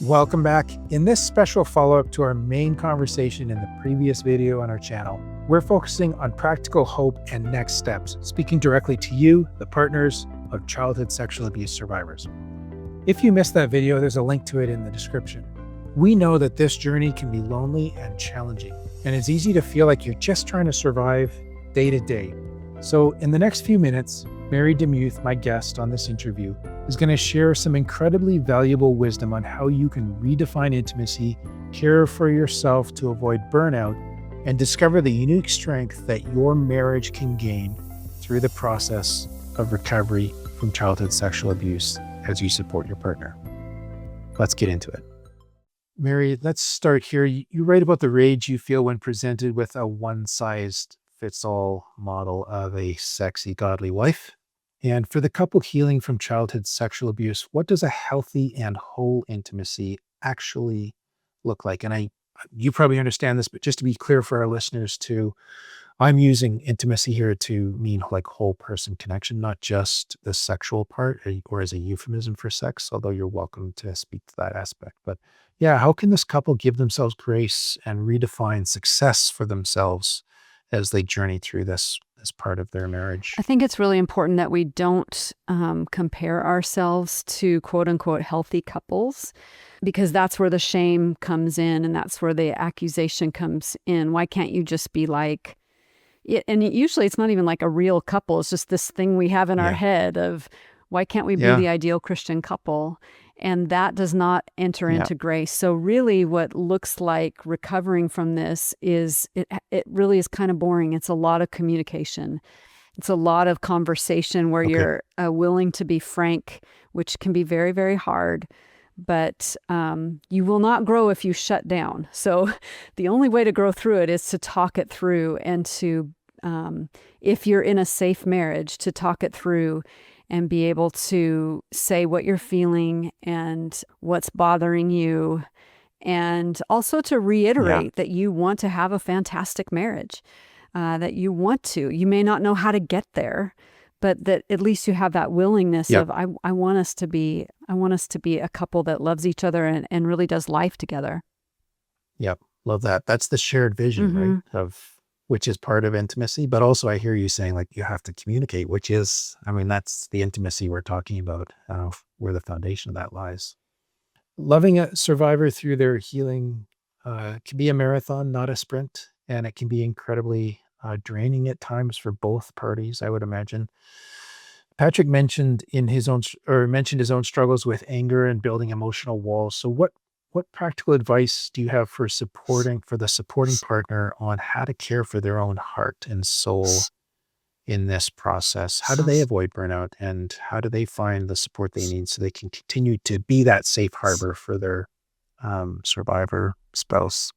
Welcome back. In this special follow-up to our main conversation in the previous video on our channel, we're focusing on practical hope and next steps, speaking directly to you, the partners of childhood sexual abuse survivors. If you missed that video, there's a link to it in the description. We know that this journey can be lonely and challenging, and it's easy to feel like you're just trying to survive day to day. So in the next few minutes, Mary DeMuth, my guest on this interview, is going to share some incredibly valuable wisdom on how you can redefine intimacy, care for yourself to avoid burnout, and discover the unique strength that your marriage can gain through the process of recovery from childhood sexual abuse as you support your partner. Let's get into it. Mary, let's start here. You write about the rage you feel when presented with a one-size-fits-all model of a sexy, godly wife. And for the couple healing from childhood sexual abuse, what does a healthy and whole intimacy actually look like? And you probably understand this, but just to be clear for our listeners too, I'm using intimacy here to mean like whole person connection, not just the sexual part or as a euphemism for sex, although you're welcome to speak to that aspect. But yeah, how can this couple give themselves grace and redefine success for themselves as they journey through this as part of their marriage? I think it's really important that we don't compare ourselves to quote unquote healthy couples, because that's where the shame comes in and that's where the accusation comes in. Why can't you just be like it? And usually it's not even like a real couple. It's just this thing we have in our head of why can't we be the ideal Christian couple? And that does not enter into grace. So really what looks like recovering from this is, it really is kind of boring. It's a lot of communication. It's a lot of conversation where you're willing to be frank, which can be very, very hard. But you will not grow if you shut down. So the only way to grow through it is to talk it through and to, if you're in a safe marriage, to talk it through and be able to say what you're feeling and what's bothering you. And also to reiterate that you want to have a fantastic marriage, that you want to. You may not know how to get there, but that at least you have that willingness of, I want us to be a couple that loves each other and really does life together. Yep. Love that. That's the shared vision, right? Which is part of intimacy, but also I hear you saying like you have to communicate, which is, that's the intimacy we're talking about, where the foundation of that lies. Loving a survivor through their healing can be a marathon, not a sprint, and it can be incredibly draining at times for both parties, I would imagine. Patrick mentioned his own struggles with anger and building emotional walls. So what practical advice do you have for the supporting partner on how to care for their own heart and soul in this process? How do they avoid burnout, and how do they find the support they need so they can continue to be that safe harbor for their survivor spouse?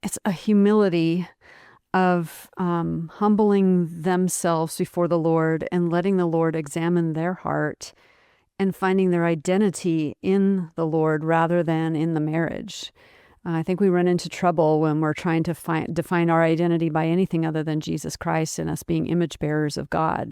It's a humility of humbling themselves before the Lord and letting the Lord examine their heart and finding their identity in the Lord rather than in the marriage. I think we run into trouble when we're trying to define our identity by anything other than Jesus Christ and us being image bearers of God.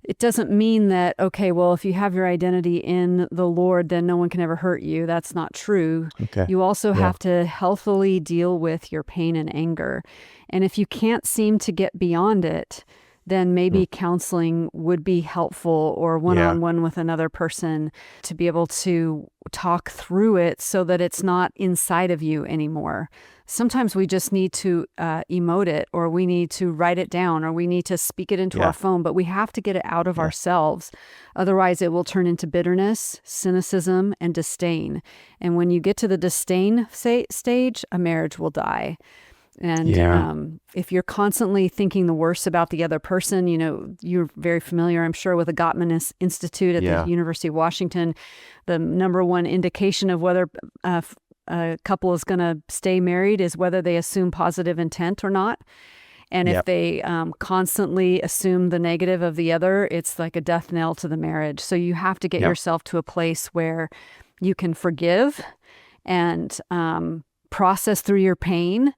It doesn't mean that, okay, well, if you have your identity in the Lord, then no one can ever hurt you. That's not true. You also have to healthily deal with your pain and anger. And if you can't seem to get beyond it, then maybe counseling would be helpful, or one-on-one with another person to be able to talk through it so that it's not inside of you anymore. Sometimes we just need to emote it, or we need to write it down, or we need to speak it into our phone, but we have to get it out of ourselves. Otherwise, it will turn into bitterness, cynicism, and disdain. And when you get to the disdain stage, a marriage will die. And if you're constantly thinking the worst about the other person, you're very familiar, I'm sure, with the Gottman Institute at the University of Washington. The number one indication of whether a couple is going to stay married is whether they assume positive intent or not. And if they constantly assume the negative of the other, it's like a death knell to the marriage. So you have to get yourself to a place where you can forgive and process through your pain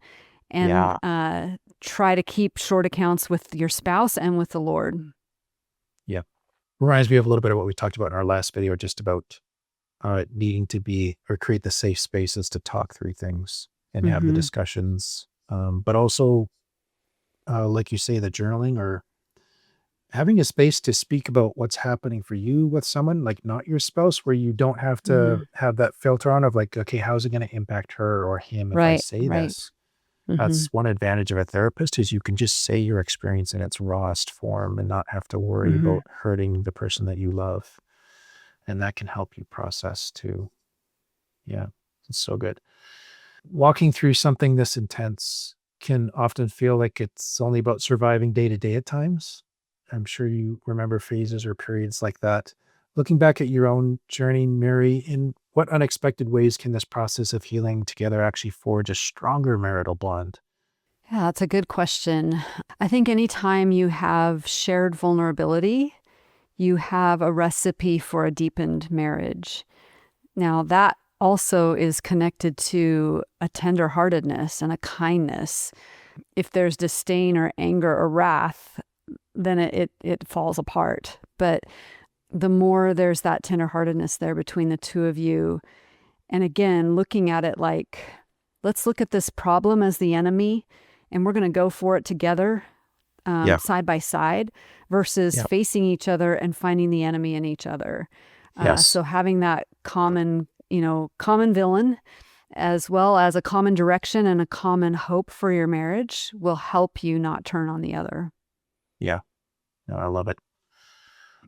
and try to keep short accounts with your spouse and with the Lord. Reminds me of a little bit of what we talked about in our last video, just about needing to be or create the safe spaces to talk through things and have the Mm-hmm. discussions. But also, like you say, the journaling or having a space to speak about what's happening for you with someone, like not your spouse, where you don't have to Mm-hmm. have that filter on of like, okay, how's it going to impact her or him if I Right. say Right. this? Mm-hmm. That's one advantage of a therapist is you can just say your experience in its rawest form and not have to worry Mm-hmm. about hurting the person that you love. And that can help you process too. Yeah, it's so good. Walking through something this intense can often feel like it's only about surviving day to day at times. I'm sure you remember phases or periods like that. Looking back at your own journey, Mary, in what unexpected ways can this process of healing together actually forge a stronger marital bond? Yeah, that's a good question. I think anytime you have shared vulnerability, you have a recipe for a deepened marriage. Now, that also is connected to a tenderheartedness and a kindness. If there's disdain or anger or wrath, then it falls apart. But the more there's that tenderheartedness there between the two of you, and again, looking at it like, let's look at this problem as the enemy, and we're going to go for it together, Yeah. side by side, versus Yeah. facing each other and finding the enemy in each other. Yes. So having that common villain, as well as a common direction and a common hope for your marriage, will help you not turn on the other. Yeah. No, I love it.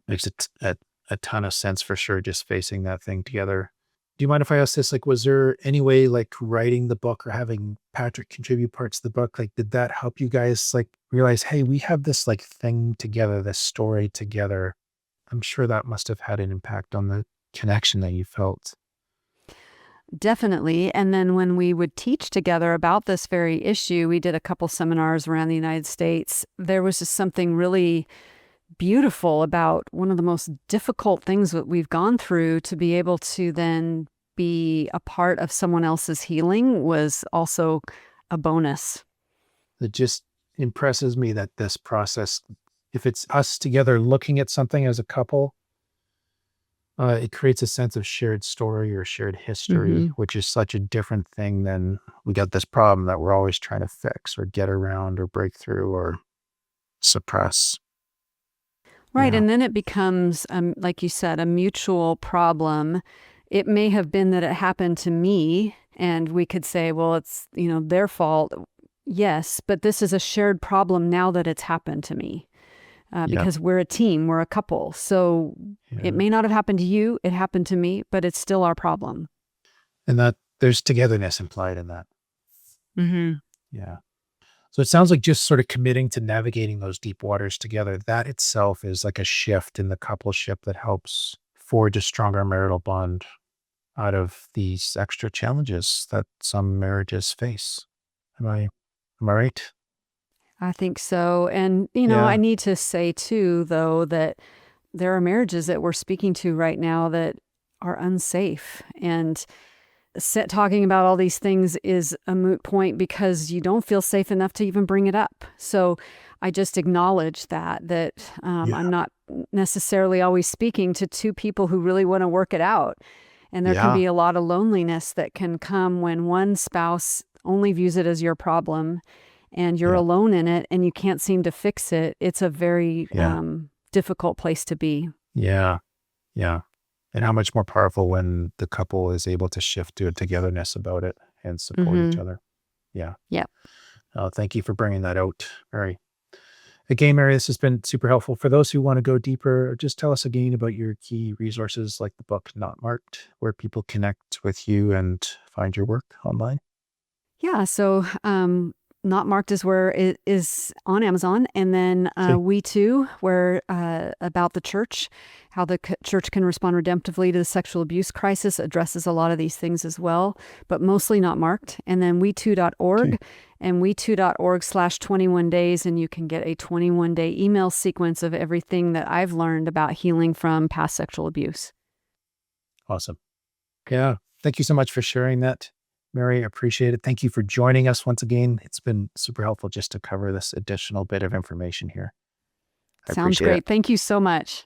Makes a ton of sense for sure, just facing that thing together. Do you mind if I ask this? Like, was there any way, like, writing the book or having Patrick contribute parts of the book, like, did that help you guys, like, realize, hey, we have this, like, thing together, this story together? I'm sure that must have had an impact on the connection that you felt. Definitely. And then when we would teach together about this very issue, we did a couple seminars around the United States. There was just something really beautiful about one of the most difficult things that we've gone through. To be able to then be a part of someone else's healing was also a bonus. It just impresses me that this process, if it's us together looking at something as a couple, it creates a sense of shared story or shared history, Hmm. which is such a different thing than we got this problem that we're always trying to fix or get around or break through or suppress. Right. Yeah. And then it becomes, like you said, a mutual problem. It may have been that it happened to me, and we could say, well, it's, their fault. Yes, but this is a shared problem now that it's happened to me, Yeah. because we're a team, we're a couple. So it Yeah. may not have happened to you, it happened to me, but it's still our problem. And that there's togetherness implied in that. Hmm. Yeah. So it sounds like just sort of committing to navigating those deep waters together, that itself is like a shift in the coupleship that helps forge a stronger marital bond out of these extra challenges that some marriages face. Am I right? I think so. And, I Yeah. need to say too, though, that there are marriages that we're speaking to right now that are unsafe. And talking about all these things is a moot point because you don't feel safe enough to even bring it up. So I just acknowledge that Yeah. I'm not necessarily always speaking to two people who really want to work it out. And there can Yeah. be a lot of loneliness that can come when one spouse only views it as your problem and you're Yeah. alone in it and you can't seem to fix it. It's a very Yeah. difficult place to be. Yeah. Yeah. And how much more powerful when the couple is able to shift to a togetherness about it and support each Mm-hmm. other. Yeah. Yeah. Thank you for bringing that out, Mary. Again, Mary, this has been super helpful. For those who want to go deeper, just tell us again about your key resources like the book Not Marked, where people connect with you and find your work online. Yeah, so Not Marked is where it is on Amazon, and then Okay. We Too, where about the church, how the church can respond redemptively to the sexual abuse crisis, addresses a lot of these things as well, but mostly Not Marked. And then we2.org, Okay. and we2.org/21 days, and you can get a 21-day email sequence of everything that I've learned about healing from past sexual abuse. Awesome. Yeah. Thank you so much for sharing that, Mary. Appreciate it. Thank you for joining us once again. It's been super helpful just to cover this additional bit of information here. I Sounds appreciate it. great. Thank you so much.